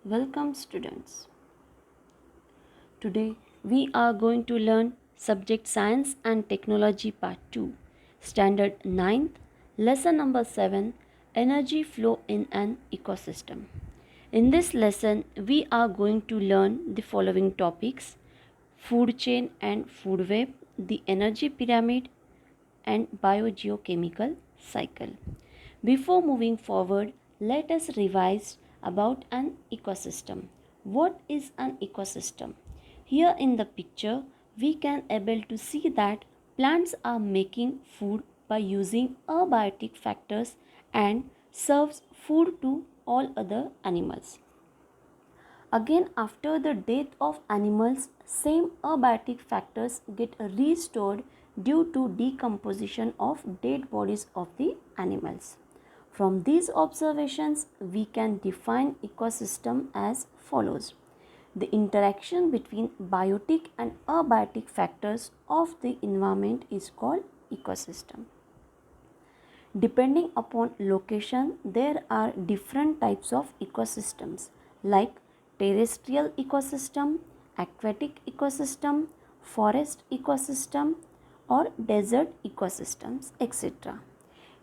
Welcome students. Today we are going to learn subject Science and Technology Part 2, Standard 9th, Lesson number 7, Energy Flow in an Ecosystem. In this lesson we are going to learn the following topics: food chain and food web, the energy pyramid, and biogeochemical cycle. Before moving forward, let us revise about an ecosystem. What is an ecosystem? Here in the picture, we can able to see that plants are making food by using abiotic factors and serves food to all other animals. Again, after the death of animals, same abiotic factors get restored due to decomposition of dead bodies of the animals. From these observations, we can define ecosystem as follows. The interaction between biotic and abiotic factors of the environment is called ecosystem. Depending upon location, there are different types of ecosystems like terrestrial ecosystem, aquatic ecosystem, forest ecosystem, or desert ecosystems, etc.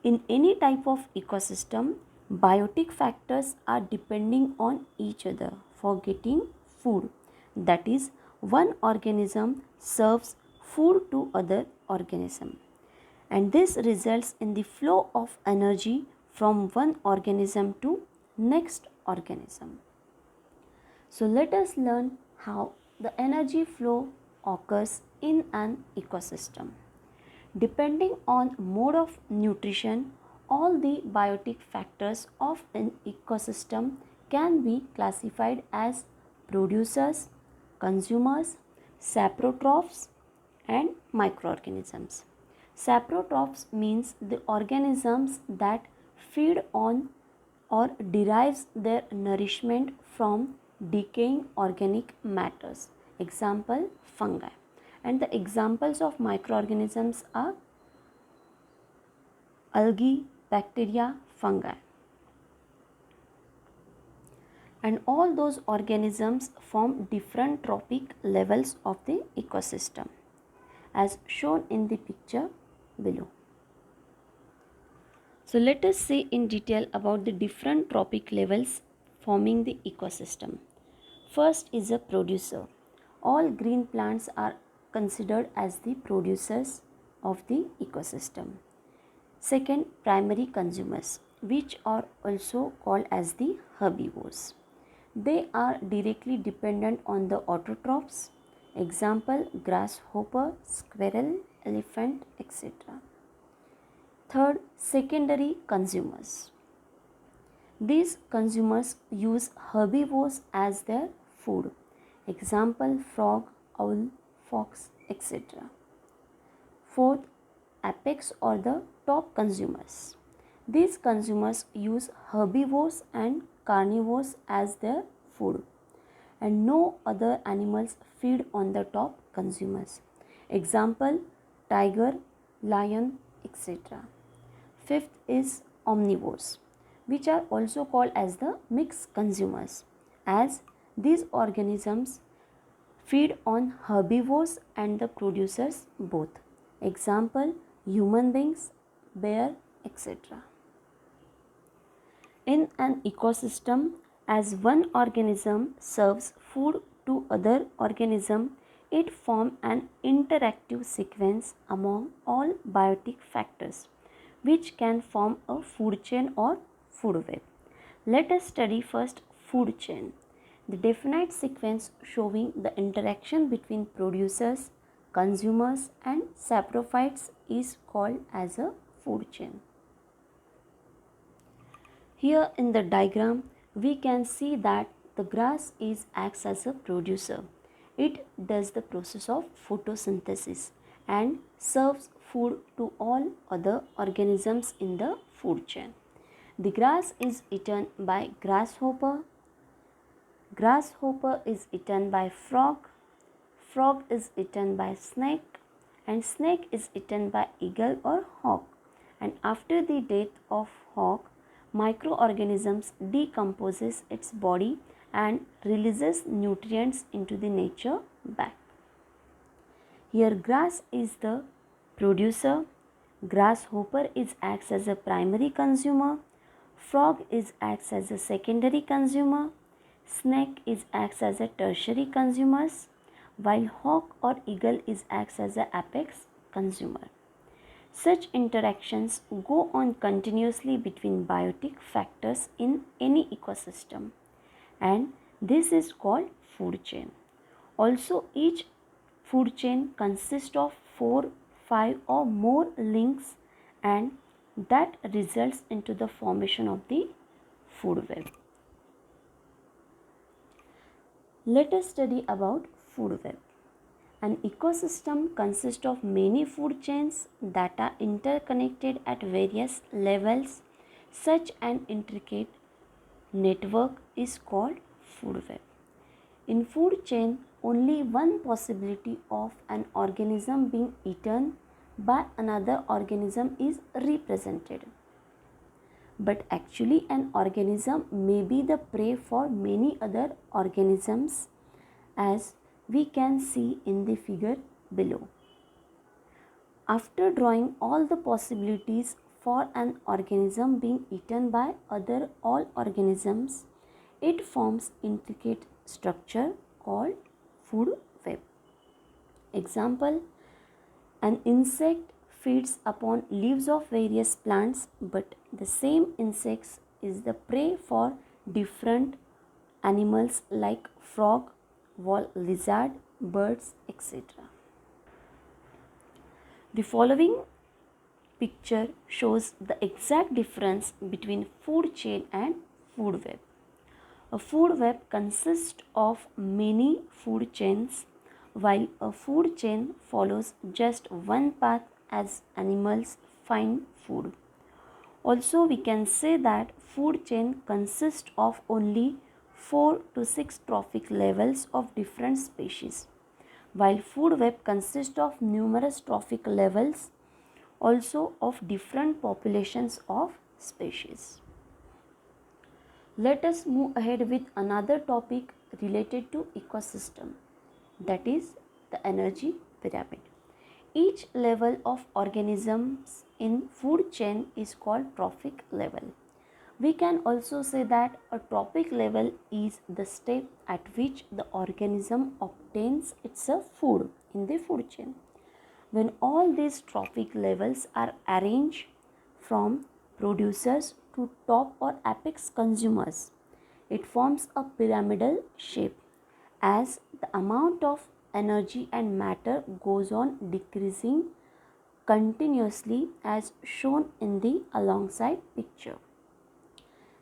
In any type of ecosystem, biotic factors are depending on each other for getting food. That is, one organism serves food to other organism, and this results in the flow of energy from one organism to next organism. So let us learn how the energy flow occurs in an ecosystem. Depending on mode of nutrition, all the biotic factors of an ecosystem can be classified as producers, consumers, saprotrophs, and microorganisms. Saprotrophs means the organisms that feed on or derives their nourishment from decaying organic matters. Example, fungi. And the examples of microorganisms are algae, bacteria, fungi. And all those organisms form different trophic levels of the ecosystem, as shown in the picture below. So let us see in detail about the different trophic levels forming the ecosystem. First is a producer. All green plants are considered as the producers of the ecosystem. Second, primary consumers, which are also called as the herbivores. They are directly dependent on the autotrophs. Example, grasshopper, squirrel, elephant, etc. Third, secondary consumers. These consumers use herbivores as their food. Example, frog, owl, fox, etc. Fourth, apex or the top consumers. These consumers use herbivores and carnivores as their food, and no other animals feed on the top consumers. Example, tiger, lion, etc. Fifth is omnivores, which are also called as the mixed consumers, as these organisms feed on herbivores and the producers both. Example, human beings, bear, etc. In an ecosystem, as one organism serves food to other organism, it forms an interactive sequence among all biotic factors, which can form a food chain or food web. Let us study first food chain. The definite sequence showing the interaction between producers, consumers, and saprophytes is called as a food chain. Here in the diagram, we can see that the grass acts as a producer. It does the process of photosynthesis and serves food to all other organisms in the food chain. The grass is eaten by grasshopper. Grasshopper is eaten by frog. Frog is eaten by snake, and snake is eaten by eagle or hawk. And after the death of hawk, microorganisms decomposes its body and releases nutrients into the nature back. Here grass is the producer, grasshopper acts as a primary consumer, frog acts as a secondary consumer, snake acts as a tertiary consumer, while hawk or eagle acts as an apex consumer. Such interactions go on continuously between biotic factors in any ecosystem, and this is called food chain. Also, each food chain consists of 4, 5 or more links, and that results into the formation of the food web. Let us study about food web. An ecosystem consists of many food chains that are interconnected at various levels. Such an intricate network is called food web. In food chain, only one possibility of an organism being eaten by another organism is represented. But actually an organism may be the prey for many other organisms, as we can see in the figure below. After drawing all the possibilities for an organism being eaten by other all organisms, it forms intricate structure called food web. Example, an insect feeds upon leaves of various plants, but the same insects is the prey for different animals like frog, wall lizard, birds, etc. The following picture shows the exact difference between food chain and food web. A food web consists of many food chains, while a food chain follows just one path as animals find food. Also, we can say that food chain consists of only 4 to 6 trophic levels of different species, while food web consists of numerous trophic levels also of different populations of species. Let us move ahead with another topic related to ecosystem, that is the energy pyramid. Each level of organisms in food chain is called trophic level. We can also say that a trophic level is the step at which the organism obtains its food in the food chain. When all these trophic levels are arranged from producers to top or apex consumers, it forms a pyramidal shape as the amount of energy and matter goes on decreasing continuously as shown in the alongside picture.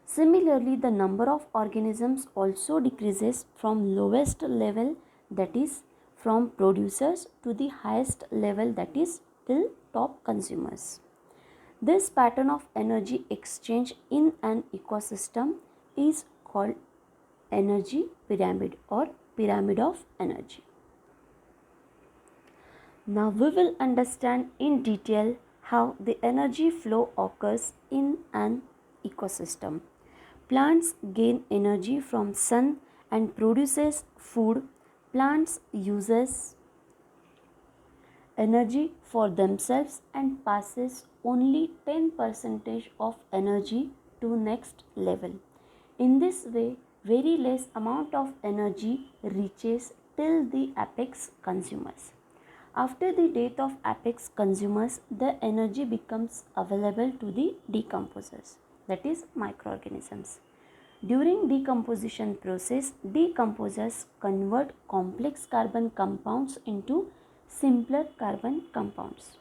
Similarly, the number of organisms also decreases from lowest level, that is from producers, to the highest level, that is till top consumers. This pattern of energy exchange in an ecosystem is called energy pyramid or pyramid of energy. Now we will understand in detail how the energy flow occurs in an ecosystem. Plants gain energy from sun and produces food. Plants uses energy for themselves and passes only 10% of energy to next level. In this way, very less amount of energy reaches till the apex consumers. After the death of apex consumers, the energy becomes available to the decomposers, that is microorganisms. During decomposition process, decomposers convert complex carbon compounds into simpler carbon compounds.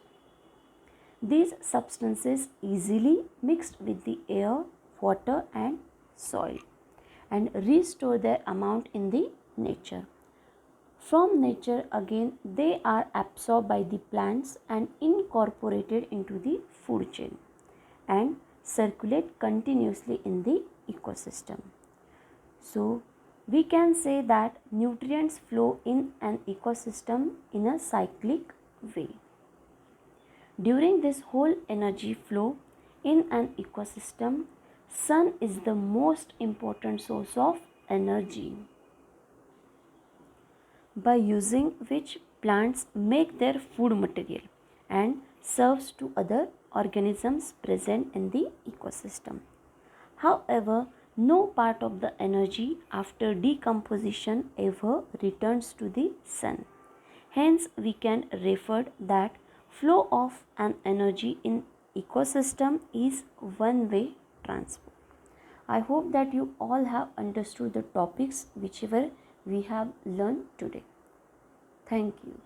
These substances easily mixed with the air, water and soil and restore their amount in the nature. From nature again they are absorbed by the plants and incorporated into the food chain and circulate continuously in the ecosystem. So we can say that nutrients flow in an ecosystem in a cyclic way. During this whole energy flow in an ecosystem, sun is the most important source of energy by using which plants make their food material and serves to other organisms present in the ecosystem. However, no part of the energy after decomposition ever returns to the sun. Hence, we can refer that flow of an energy in ecosystem is one-way transport. I hope that you all have understood the topics whichever we have learned today. Thank you.